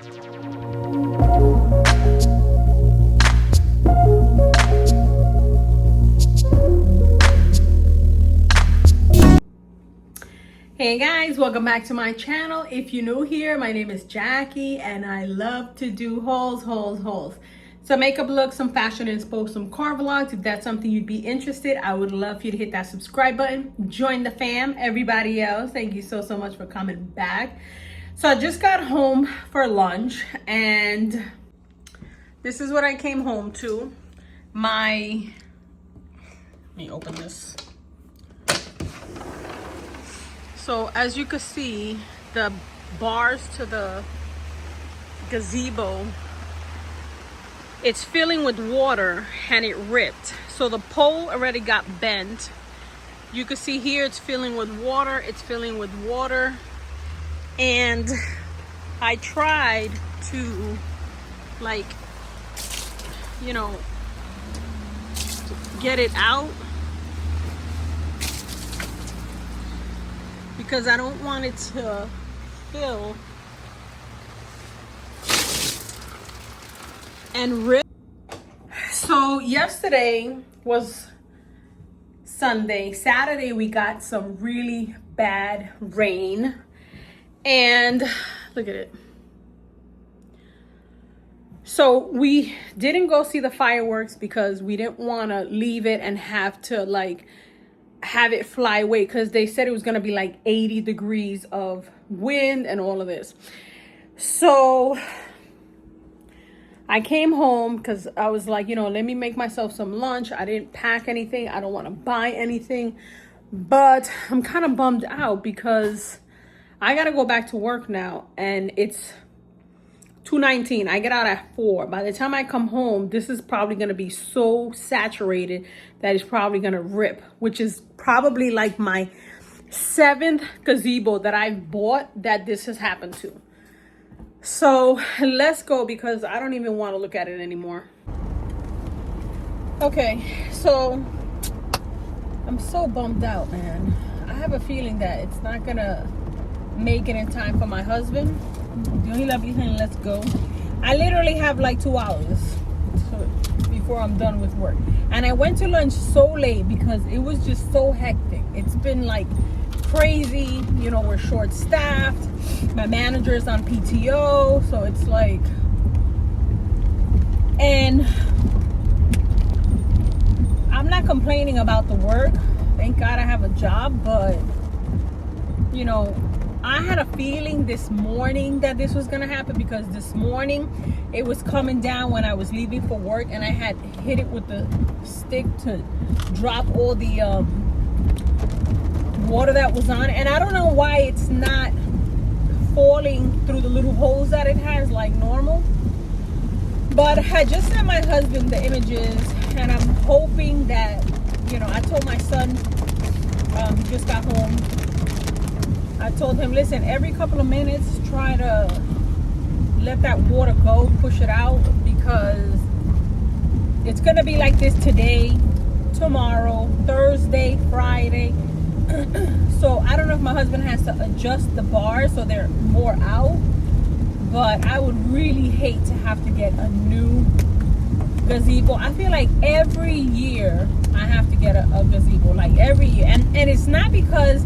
Hey guys, welcome back to my channel. If you're new here, my name is Jackie and I love to do hauls. Some makeup looks, some fashion inspo, some car vlogs. If that's something you'd be interested, I would love for you to hit that subscribe button. Join the fam. Everybody else, thank you so much for coming back. So I just got home for lunch and this is what I came home to. Let me open this. So as you can see, the bars to the gazebo, it's filling with water and it ripped. So the pole already got bent. You can see here it's filling with water, and I tried to get it out, because I don't want it to fill and rip. So yesterday was Sunday. Saturday we got some really bad rain and look at it. So we didn't go see the fireworks because we didn't want to leave it and have to have it fly away, because they said it was going to be like 80 degrees of wind and all of this. So I came home because I was like, let me make myself some lunch. I didn't pack anything. I don't want to buy anything, but I'm kind of bummed out because I got to go back to work now and it's 2:19. I get out at 4. By the time I come home, this is probably going to be so saturated that it's probably going to rip, which is probably like my 7th gazebo that I've bought that this has happened to. So let's go because I don't even want to look at it anymore. Okay, so I'm so bummed out, man. I have a feeling that it's not going to make it in time for my husband. Let's go. I literally have like 2 hours before I'm done with work, and I went to lunch so late because it was just so hectic. It's been like crazy, we're short staffed. My manager is on PTO, so it's like, and I'm not complaining about the work. Thank God I have a job, but I had a feeling this morning that this was gonna happen, because this morning it was coming down when I was leaving for work, and I had hit it with the stick to drop all the water that was on it. And I don't know why it's not falling through the little holes that it has like normal. But I just sent my husband the images, and I'm hoping that, I told my son, he just got home. I told him, listen, every couple of minutes, try to let that water go, push it out, because it's going to be like this today, tomorrow, Thursday, Friday. So I don't know if my husband has to adjust the bars so they're more out, but I would really hate to have to get a new gazebo. I feel like every year I have to get a gazebo, like every year. And it's not because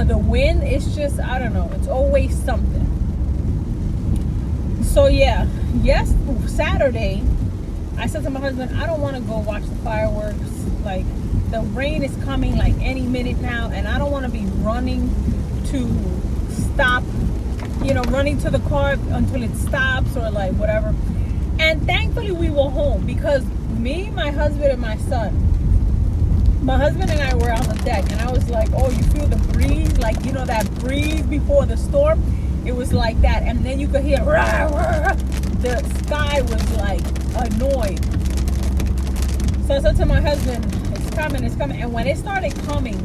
the wind, it's just, I don't know, it's always something. So yeah, Saturday I said to my husband, I don't want to go watch the fireworks. Like, the rain is coming like any minute now, and I don't want to be running to stop, running to the car until it stops or like whatever. And thankfully we were home, because me, my husband, and my son, my husband and I were on the deck, and I was like, oh, you feel the breeze? Like, that breeze before the storm? It was like that. And then you could hear, rah, rah. The sky was like annoyed. So I said to my husband, it's coming. And when it started coming,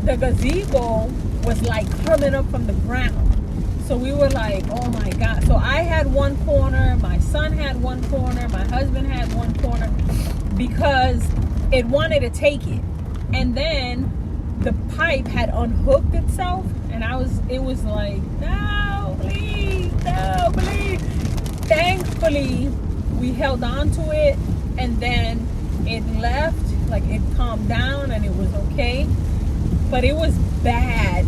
the gazebo was like coming up from the ground. So we were like, oh my God. So I had one corner, my son had one corner, my husband had one corner, because it wanted to take it. And then the pipe had unhooked itself, and it was like, no, please. thankfully we held on to it, and then it left, like it calmed down and it was okay. But it was bad.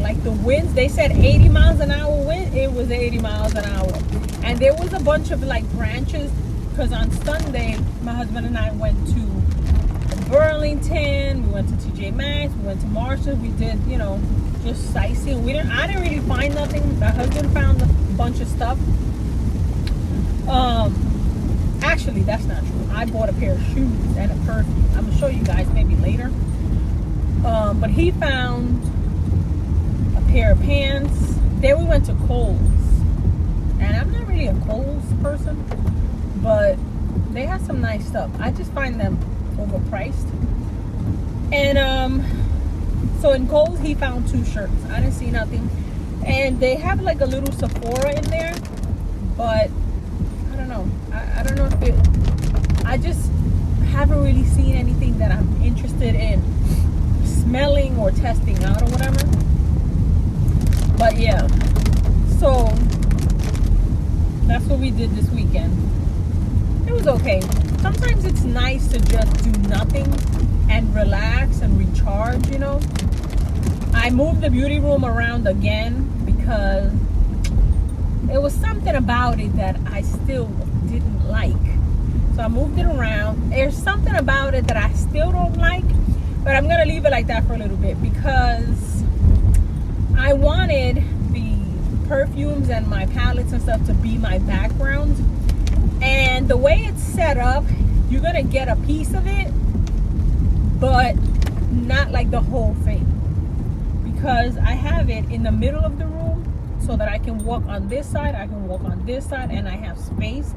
Like the winds, they said 80 miles an hour wind, it was 80 miles an hour. And there was a bunch of like branches, because on Sunday my husband and I went to Burlington, we went to TJ Maxx, we went to Marshall, we did, you know, just sightseeing. I didn't really find nothing. My husband found a bunch of stuff. Actually, that's not true. I bought a pair of shoes and a perfume. I'm gonna show you guys maybe later. But he found a pair of pants. Then we went to Kohl's, and I'm not really a Kohl's person, but they have some nice stuff. I just find them overpriced. And so in Kohl's he found 2 shirts. I didn't see nothing, and they have like a little Sephora in there, but I don't know. I don't know if it. I just haven't really seen anything that I'm interested in smelling or testing out or whatever. But yeah, so that's what we did this weekend. It was okay. Sometimes it's nice to just do nothing and relax and recharge, you know. I moved the beauty room around again because there was something about it that I still didn't like. So I moved it around. There's something about it that I still don't like, but I'm gonna leave it like that for a little bit because I wanted the perfumes and my palettes and stuff to be my background. And the way it's set up, you're gonna get a piece of it, but not like the whole thing. Because I have it in the middle of the room so that I can walk on this side, I can walk on this side, and I have space.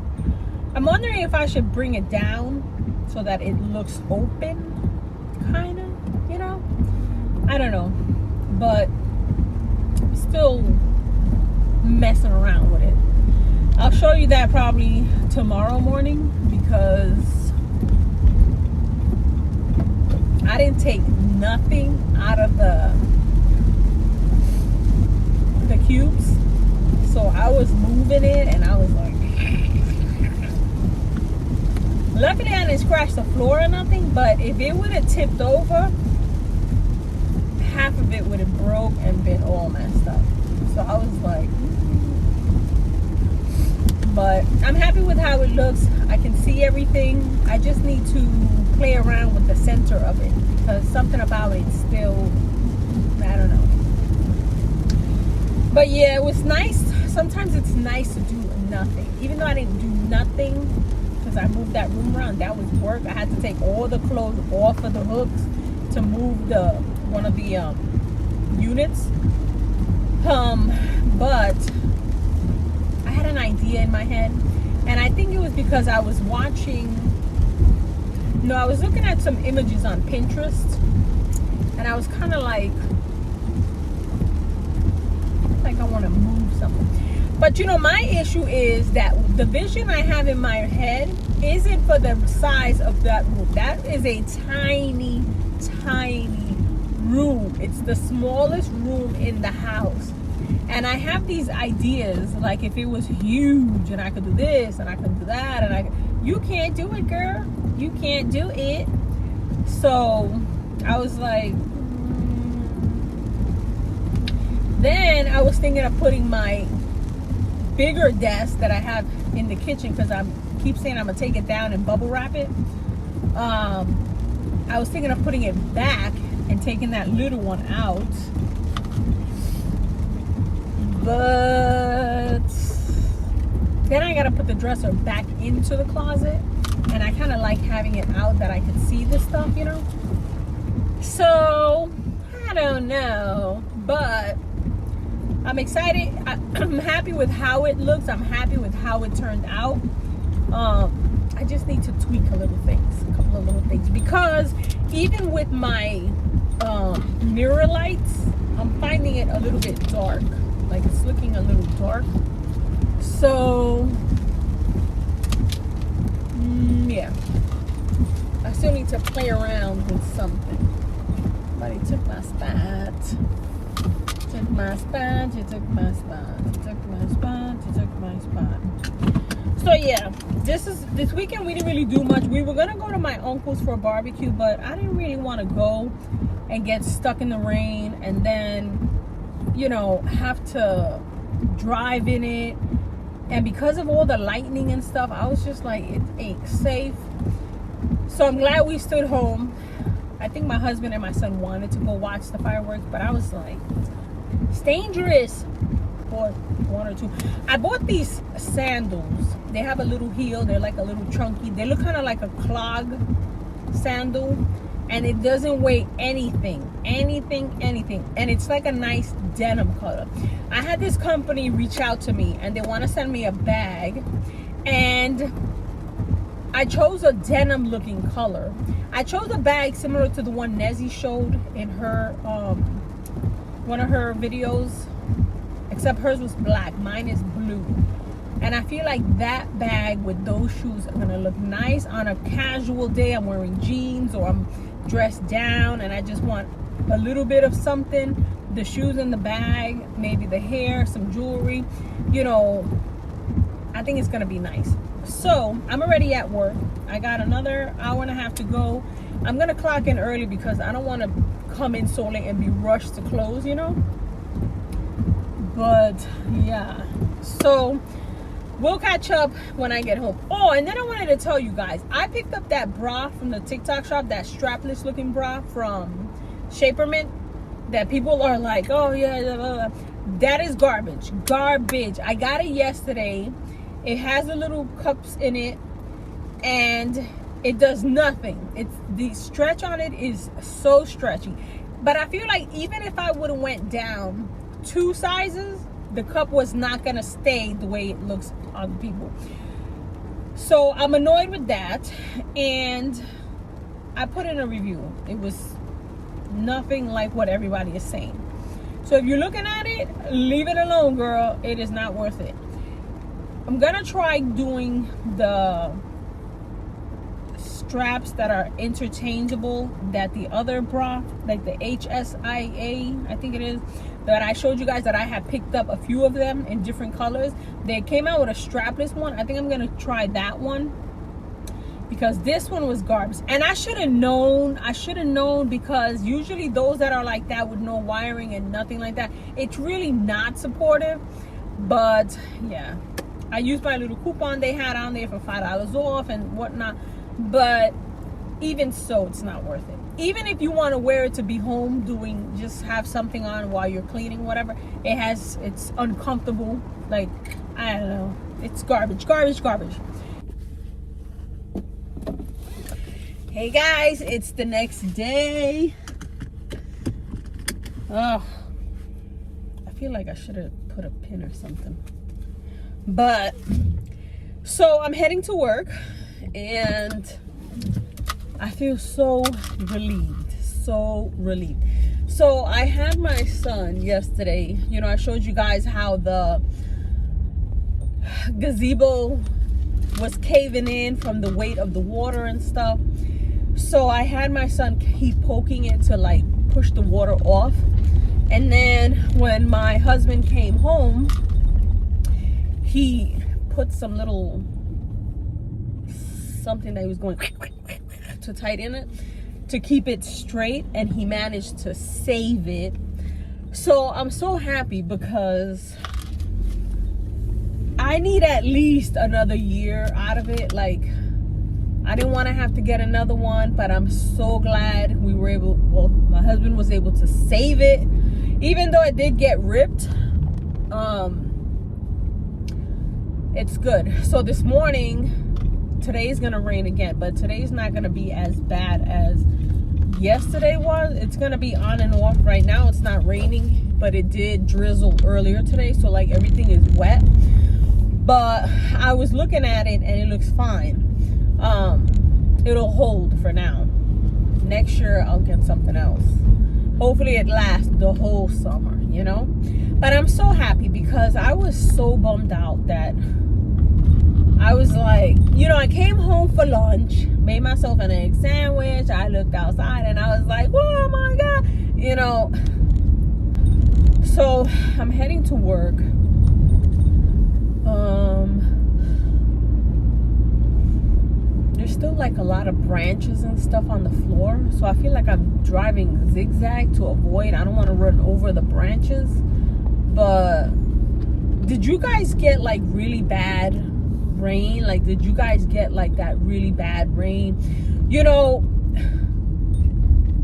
I'm wondering if I should bring it down so that it looks open, kind of, you know? I don't know, but still messing around with it. I'll show you that probably tomorrow morning because I didn't take nothing out of the cubes, so I was moving it and I was like, luckily I didn't scratch the floor or nothing, but if it would have tipped over, half of it would have broke and been all messed up. So I was like, but I'm happy with how it looks. I can see everything. I just need to play around with the center of it because something about it still, I don't know. But yeah, it was nice. Sometimes it's nice to do nothing. Even though I didn't do nothing because I moved that room around, that was work. I had to take all the clothes off of the hooks to move one of the units. But I had an idea in my head, and I think it was because I was I was looking at some images on Pinterest, and I was kind of like I want to move something. But you know, my issue is that the vision I have in my head isn't for the size of that room. That is a tiny, tiny room. It's the smallest room in the house. And I have these ideas, like if it was huge and I could do this and I could do that, and you can't do it, girl. You can't do it. So I was like, Then I was thinking of putting my bigger desk that I have in the kitchen, because I keep saying I'm gonna take it down and bubble wrap it. I was thinking of putting it back and taking that little one out, but then I gotta put the dresser back into the closet, and I kind of like having it out that I can see the stuff, you know. So I don't know, but I'm excited. I'm happy with how it looks. I'm happy with how it turned out. I just need to tweak a couple of little things, because even with my mirror lights, I'm finding it a little bit dark. Like, it's looking a little dark. So yeah, I still need to play around with something. Somebody took my spot. Took my spot. You took my spot. You took my spot. You took my spot. So yeah, this weekend we didn't really do much. We were gonna go to my uncle's for a barbecue, but I didn't really want to go and get stuck in the rain and then, you know, have to drive in it. And because of all the lightning and stuff, I was just like, it ain't safe. So I'm glad we stood home. I think my husband and my son wanted to go watch the fireworks, but I was like, it's dangerous. Bought one or two. I bought these sandals. They have a little heel. They're like a little chunky. They look kind of like a clog sandal, and it doesn't weigh anything. And it's like a nice denim color. I had this company reach out to me, and they want to send me a bag, and I chose a denim looking color. I chose a bag similar to the one Nezzy showed in her one of her videos, except hers was black, mine is blue. And I feel like that bag with those shoes are gonna look nice on a casual day. I'm wearing jeans or I'm dressed down and I just want a little bit of something. The shoes in the bag, maybe the hair, some jewelry, you know, I think it's gonna be nice. So I'm already at work. I got another hour and a half to go. I'm gonna clock in early because I don't want to come in so late and be rushed to close, you know. But yeah, so we'll catch up when I get home. Oh, and then I wanted to tell you guys, I picked up that bra from the TikTok shop, that strapless looking bra from Shapermint that people are like, oh yeah, blah, blah, blah. That is garbage. I got it yesterday. It has the little cups in it and it does nothing. It's the stretch on it is so stretchy. But I feel like even if I would have went down 2 sizes, the cup was not gonna stay the way it looks on people. So I'm annoyed with that, and I put in a review. It was nothing like what everybody is saying. So if you're looking at it, leave it alone, girl. It is not worth it. I'm gonna try doing the straps that are interchangeable that the other bra, like the HSIA, I think it is, that I showed you guys, that I had picked up a few of them in different colors. They came out with a strapless one. I think I'm gonna try that one because this one was garbage. And I should have known because usually those that are like that with no wiring and nothing like that, it's really not supportive. But yeah, I used my little coupon they had on there for $5 off and whatnot. But even so, it's not worth it. Even if you want to wear it to be home doing, just have something on while you're cleaning, whatever, it's uncomfortable. Like, I don't know, it's garbage. Hey guys, it's the next day. Oh, I feel like I should have put a pin or something. But so I'm heading to work and I feel so relieved. So I had my son yesterday. You know, I showed you guys how the gazebo was caving in from the weight of the water and stuff. So I had my son keep poking it to like push the water off. And then when my husband came home, he put some little something that he was going to tighten it to keep it straight, and he managed to save it. So I'm so happy because I need at least another year out of it. Like, I didn't want to have to get another one, but I'm so glad we were able, well, my husband was able to save it, even though it did get ripped. It's good. So this morning, today's gonna rain again, but today's not gonna be as bad as yesterday was. It's gonna be on and off. Right now it's not raining, but it did drizzle earlier today, so like everything is wet. But I was looking at it and it looks fine. It'll hold for now. Next year I'll get something else. Hopefully it lasts the whole summer, you know. But I'm so happy because I was so bummed out that I was like, you know, I came home for lunch, made myself an egg sandwich. I looked outside and I was like, oh my God, you know. So I'm heading to work. like a lot of branches and stuff on the floor, so I feel like I'm driving zigzag to avoid. I don't want to run over the branches. But did you guys get like really bad rain? Like, did you guys get like that really bad rain? You know,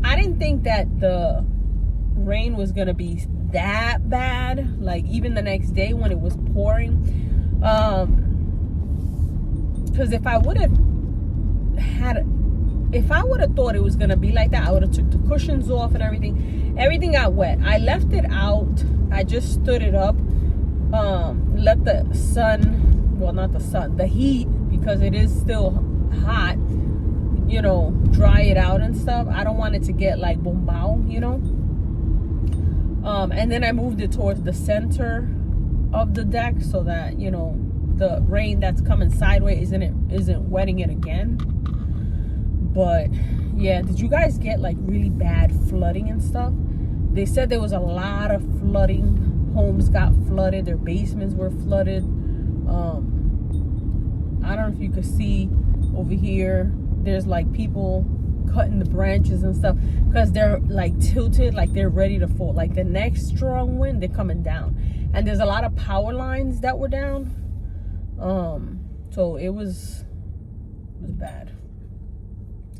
I didn't think that the rain was gonna be that bad, like even the next day when it was pouring. Because if I would have thought it was gonna be like that, I would have took the cushions off and everything got wet. I left it out. I just stood it up, let the sun, well, not the sun, the heat, because it is still hot, you know, dry it out and stuff. I don't want it to get like bombao, you know. And then I moved it towards the center of the deck so that, you know, the rain that's coming sideways isn't wetting it again. But yeah, did you guys get like really bad flooding and stuff? They said there was a lot of flooding. Homes got flooded, their basements were flooded. I don't know if you could see over here, there's like people cutting the branches and stuff because they're like tilted, like they're ready to fall. Like the next strong wind, they're coming down. And there's a lot of power lines that were down. So it was bad.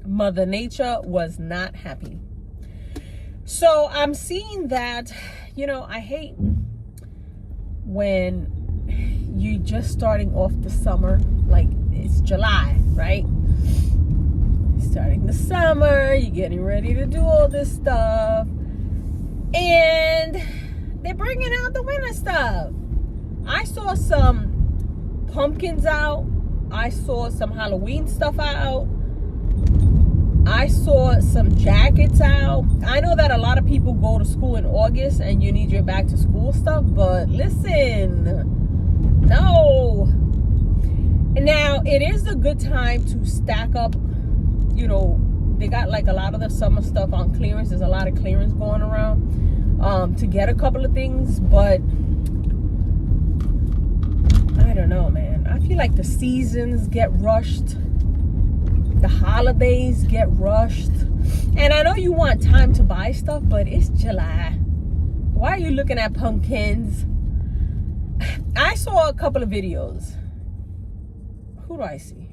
Mother Nature was not happy. So I'm seeing that, you know, I hate when you just starting off the summer, like it's July, right? Starting the summer, you're getting ready to do all this stuff, and they're bringing out the winter stuff. I saw some pumpkins out. I saw some Halloween stuff out. I saw some jackets out. I know that a lot of people go to school in August and you need your back to school stuff, but listen, no. Now, it is a good time to stack up. You know, they got like a lot of the summer stuff on clearance. There's a lot of clearance going around to get a couple of things, but I don't know, man. I feel like the seasons get rushed. The holidays get rushed. And I know you want time to buy stuff, but it's July. Why are you looking at pumpkins? I saw a couple of videos. Who do I see?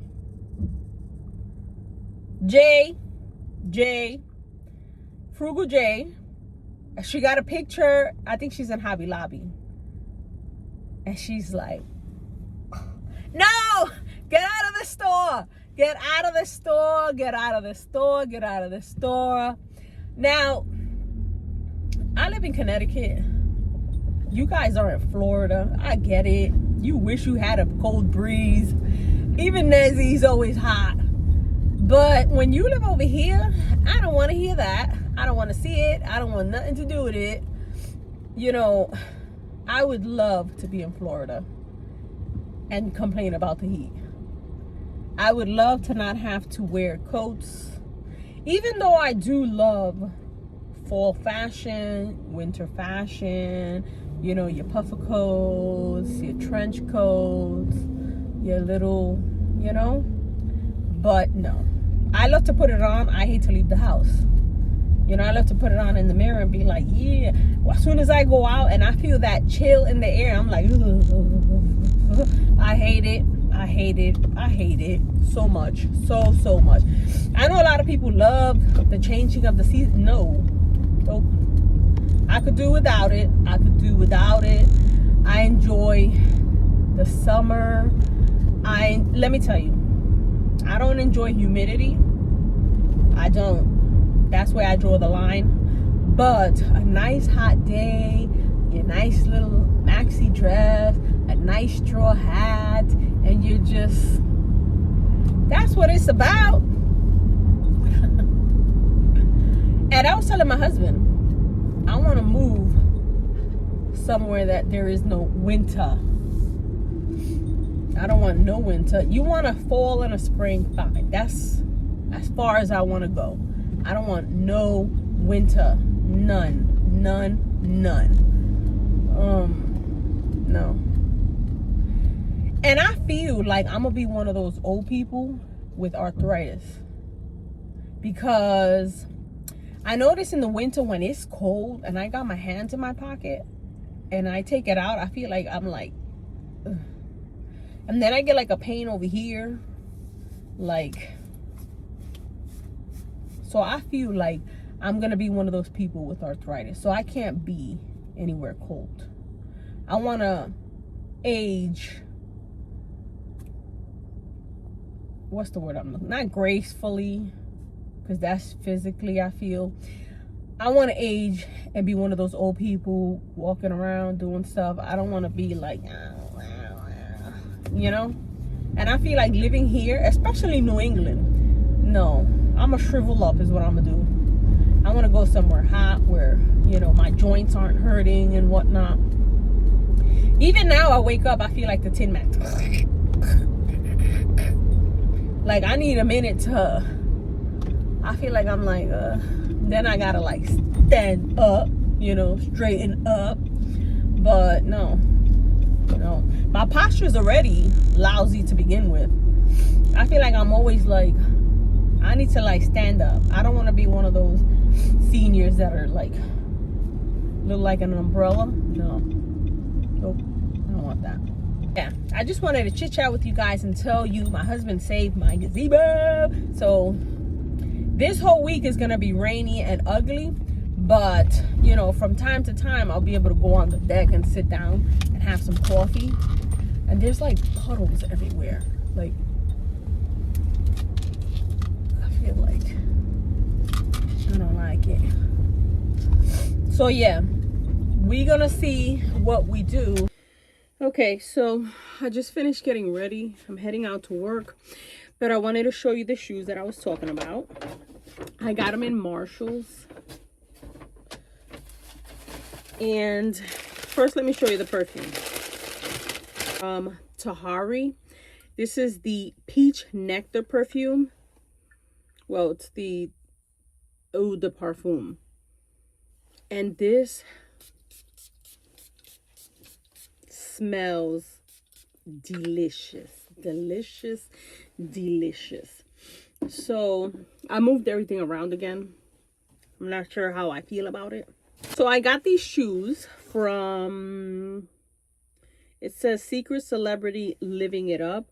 Frugal J. She got a picture. I think she's in Hobby Lobby. And she's like, no, get out of the store. Get out of the store, get out of the store, get out of the store. Now, I live in Connecticut. You guys are in Florida. I get it. You wish you had a cold breeze. Even Nezzy's always hot. But when you live over here, I don't want to hear that. I don't want to see it. I don't want nothing to do with it. You know, I would love to be in Florida and complain about the heat. I would love to not have to wear coats. Even though I do love fall fashion, winter fashion, you know, your puffer coats, your trench coats, your little, you know. But no, I love to put it on. I hate to leave the house. You know, I love to put it on in the mirror and be like, yeah. Well, as soon as I go out and I feel that chill in the air, I'm like, I hate it. I hate it. I hate it so much. So much. I know a lot of people love the changing of the season. No. Nope. I could do without it. I could do without it. I enjoy the summer. Let me tell you, I don't enjoy humidity. I don't. That's where I draw the line. But a nice hot day, your nice little maxi dress, a nice straw hat, and you're just, that's what it's about. And I was telling my husband, I want to move somewhere that there is no winter. I don't want no winter. You want a fall and a spring, fine. That's as far as I want to go. I don't want no winter. None. No. And I feel like I'm going to be one of those old people with arthritis, because I notice in the winter when it's cold and I got my hands in my pocket and I take it out, I feel like I'm like, ugh. And then I get like a pain over here, like, so I feel like I'm gonna be one of those people with arthritis, so I can't be anywhere cold. I want to age, what's the word I'm looking, not gracefully, because that's physically, I feel. I want to age and be one of those old people walking around doing stuff. I don't want to be like, you know. And I feel like living here, especially New England, no, I'm gonna shrivel up is what I'm gonna do. I want to go somewhere hot where, you know, my joints aren't hurting and whatnot. Even now I wake up, I feel like the Tin Man. Like I need a minute to, I feel like I'm like, then I gotta like stand up, you know, straighten up. But no, my posture is already lousy to begin with. I feel like I'm always like, I need to like stand up. I don't want to be one of those seniors that are like, look like an umbrella. No, nope, I don't want that. Yeah, I just wanted to chit chat with you guys and tell you my husband saved my gazebo. So this whole week is gonna be rainy and ugly, but you know, from time to time I'll be able to go on the deck and sit down and have some coffee. And there's like puddles everywhere. Like, I feel like I don't like it. So yeah, we're gonna see what we do. Okay, so I just finished getting ready. I'm heading out to work, but I wanted to show you the shoes that I was talking about. I got them in Marshall's. And first, let me show you the perfume. Tahari. This is the Peach Nectar perfume. Well, it's the Eau de Parfum. And this smells delicious. Delicious, delicious. So I moved everything around again. I'm not sure how I feel about it. So I got these shoes from, it says Secret Celebrity Living It Up.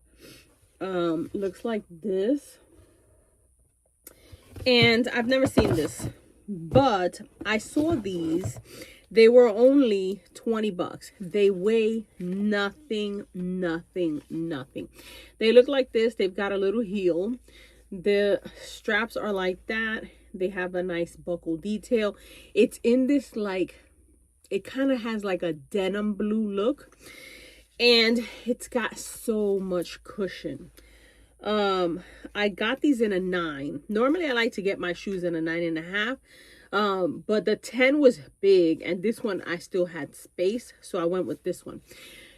Looks like this. And I've never seen this, but I saw these. They were only 20 bucks. They weigh nothing, nothing, nothing. They look like this. They've got a little heel. The straps are like that. They have a nice buckle detail. It's in this like, it kind of has like a denim blue look. And it's got so much cushion. I got these in a 9. Normally I like to get my shoes in a 9.5. But the 10 was big, and this one I still had space, so I went with this one.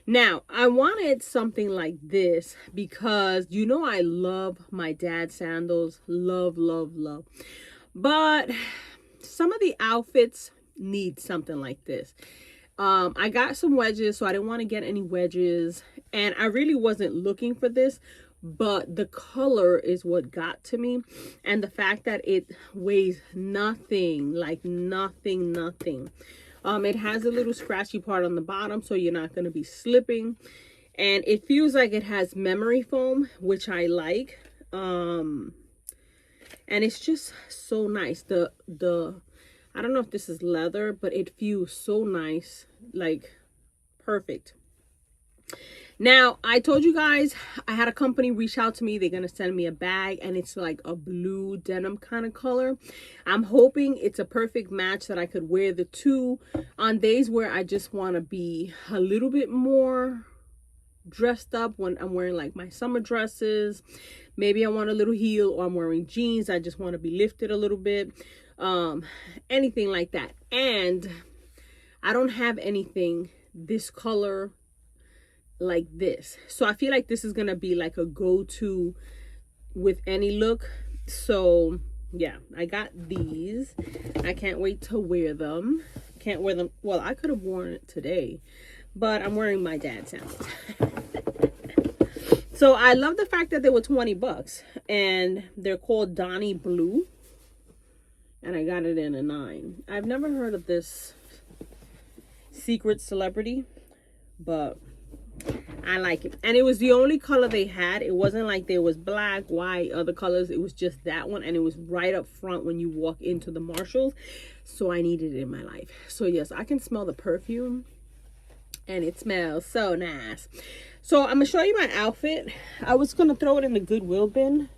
Now, I wanted something like this because, you know, I love my dad's sandals. Love, love, love. But some of the outfits need something like this. I got some wedges, so I didn't want to get any wedges. And I really wasn't looking for this, but the color is what got to me. And the fact that it weighs nothing, like nothing. It has a little scratchy part on the bottom, so you're not going to be slipping. And it feels like it has memory foam, which I like. And it's just so nice. The I don't know if this is leather, but it feels so nice, like perfect. Now, I told you guys I had a company reach out to me. They're going to send me a bag, and it's like a blue denim kind of color. I'm hoping it's a perfect match that I could wear the two on days where I just want to be a little bit more dressed up, when I'm wearing like my summer dresses. Maybe I want a little heel, or I'm wearing jeans. I just want to be lifted a little bit. Anything like that. And I don't have anything this color like this, so I feel like this is gonna be like a go-to with any look. So yeah, I got these. I can't wait to wear them. Can't wear them, well, I could have worn it today, but I'm wearing my dad's sandals. So I love the fact that they were 20 bucks, and they're called Donnie Blue, and I got it in a 9. I've never heard of this secret celebrity, but I like it. And it was the only color they had. It wasn't like there was black, white, other colors. It was just that one, and it was right up front when you walk into the Marshalls. So I needed it in my life. So yes, I can smell the perfume, and it smells so nice. So I'm gonna show you my outfit. I was gonna throw it in the Goodwill bin.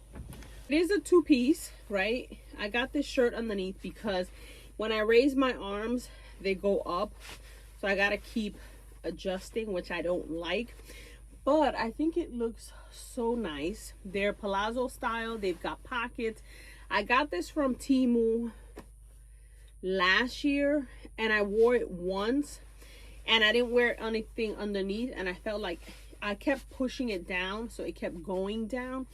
It is a 2-piece, right? I got this shirt underneath because when I raise my arms, they go up. So I gotta keep adjusting, which I don't like, but I think it looks so nice. They're palazzo style. They've got pockets. I got this from TEMU last year, and I wore it once, and I didn't wear anything underneath, and I felt like I kept pushing it down, so it kept going down.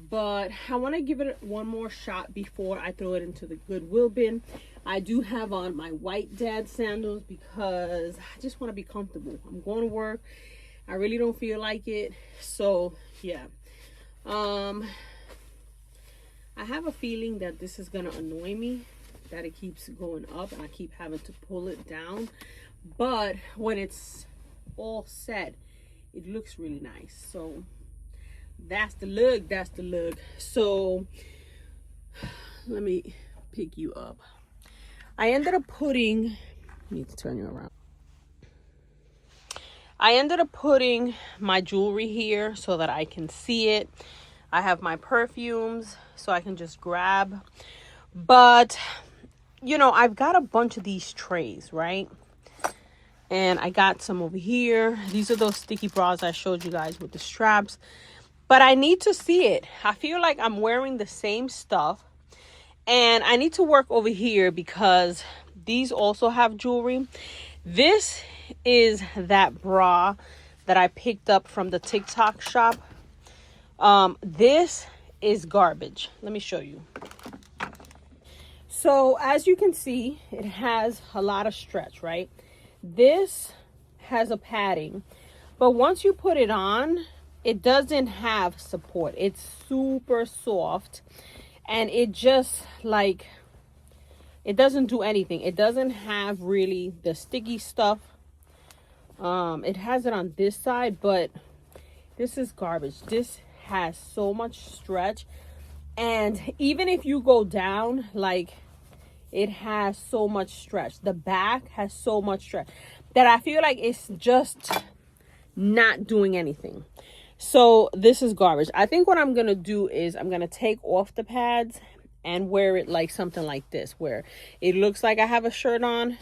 But I want to give it one more shot before I throw it into the Goodwill bin. I do have on my white dad sandals because I just want to be comfortable. I'm going to work. I really don't feel like it. So yeah. I have a feeling that this is going to annoy me, that it keeps going up and I keep having to pull it down. But when it's all set, it looks really nice. So that's the look. That's the look. So let me pick you up. I ended up putting, I need to turn you around. I ended up putting my jewelry here so that I can see it. I have my perfumes so I can just grab. But, you know, I've got a bunch of these trays, right? And I got some over here. These are those sticky bras I showed you guys with the straps. But I need to see it. I feel like I'm wearing the same stuff. And I need to work over here because these also have jewelry. This is that bra that I picked up from the TikTok shop. This is garbage. Let me show you. So as you can see, it has a lot of stretch, right? This has a padding, but once you put it on, it doesn't have support. It's super soft, and it just like, it doesn't do anything. It doesn't have really the sticky stuff. It has it on this side, but this is garbage. This has so much stretch, and even if you go down, like, it has so much stretch. The back has so much stretch that I feel like it's just not doing anything. So this is garbage. I think what I'm gonna do is I'm gonna take off the pads and wear it like something like this, where it looks like I have a shirt on,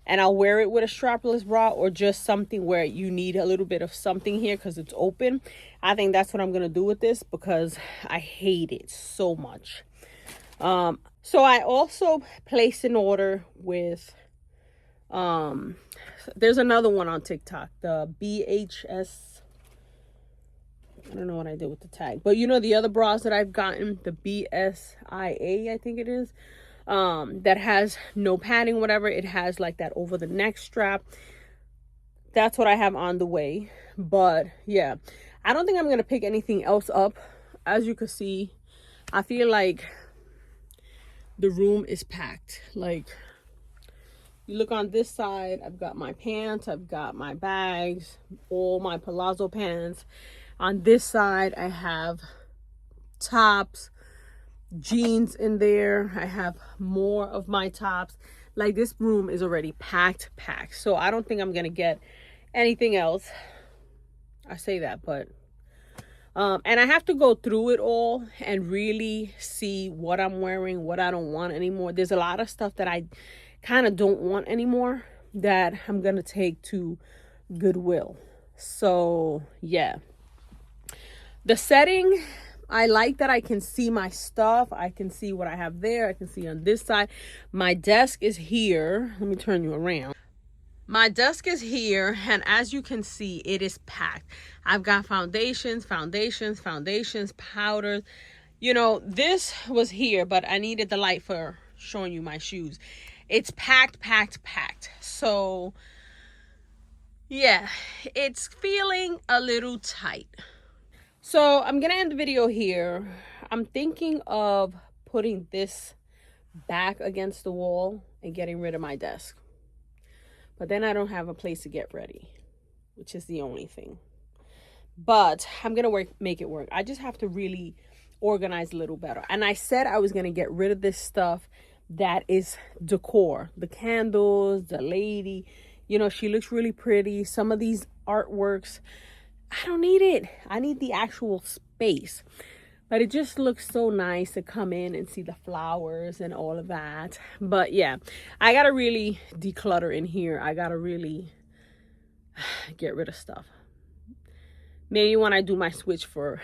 and I'll wear it with a strapless bra, or just something where you need a little bit of something here because it's open. I think that's what I'm gonna do with this because I hate it so much. So I also placed an order with, there's another one on TikTok, the BHS. I don't know what I did with the tag, but you know, the other bras that I've gotten, the BSIA, I think it is, that has no padding, whatever. It has like that over the neck strap. That's what I have on the way. But yeah, I don't think I'm going to pick anything else up. As you can see, I feel like the room is packed. Like, you look on this side, I've got my pants, I've got my bags, all my palazzo pants. On this side, I have tops, jeans in there. I have more of my tops. Like, this room is already packed. So I don't think I'm gonna get anything else. I say that, but and I have to go through it all and really see what I'm wearing, what I don't want anymore. There's a lot of stuff that I kind of don't want anymore that I'm gonna take to Goodwill. So yeah, the setting, I like that I can see my stuff. I can see what I have there. I can see on this side. My desk is here. Let me turn you around. My desk is here, and as you can see, it is packed. I've got foundations, powders. You know, this was here, but I needed the light for showing you my shoes. It's packed. So yeah, it's feeling a little tight. So I'm gonna end the video here. I'm thinking of putting this back against the wall and getting rid of my desk. But then I don't have a place to get ready, which is the only thing. But I'm gonna make it work. I just have to really organize a little better. And I said I was gonna get rid of this stuff that is decor, the candles, the lady, you know, she looks really pretty. Some of these artworks, I don't need it. I need the actual space. But it just looks so nice to come in and see the flowers and all of that. But yeah, I gotta really declutter in here. I gotta really get rid of stuff. Maybe when I do my switch for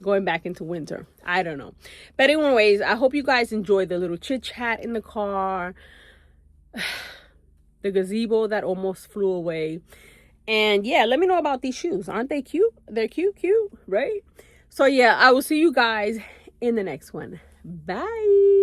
going back into winter. I don't know. But anyways, I hope you guys enjoyed the little chit chat in the car. The gazebo that almost flew away. And yeah, let me know about these shoes. Aren't they cute? They're cute, right? So yeah, I will see you guys in the next one. Bye.